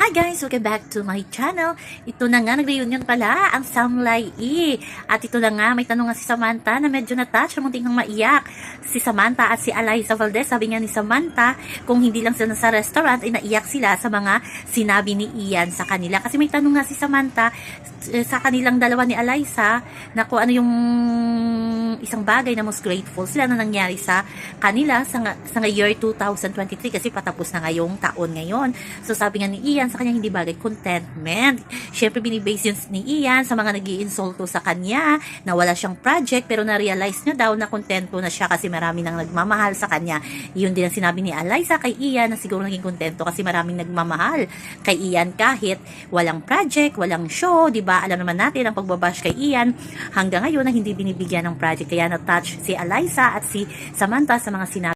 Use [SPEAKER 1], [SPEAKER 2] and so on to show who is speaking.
[SPEAKER 1] Hi guys! Welcome back to my channel. Ito na nga, nag-reunion pala ang Samlay E. At ito na nga, may tanong nga si Samantha na medyo na-touch, munting kang maiyak. Si Samantha at si Alyssa Valdez, sabi nga ni Samantha, kung hindi lang sila sa restaurant, ay naiyak sila sa mga sinabi ni Ian sa kanila. Kasi may tanong nga si Samantha sa kanilang dalawa ni Alyssa na kung ano yung isang bagay na most grateful sila na nangyari sa kanila sa year 2023 kasi patapos na ngayong taon ngayon. So sabi nga ni Ian sa kanya hindi bagay contentment. Syempre binibase yun ni Ian sa mga nag-iinsulto sa kanya na wala siyang project pero na-realize niya daw na kontento na siya kasi marami nang nagmamahal sa kanya. Yun din ang sinabi ni Alyssa kay Ian na siguro naging kontento kasi maraming nagmamahal kay Ian kahit walang project, walang show, di ba? Alam naman natin ang pagbabash kay Ian hanggang ngayon na hindi binibigyan ng project. Kaya na-touch si Alyssa at si Samantha sa mga sinabi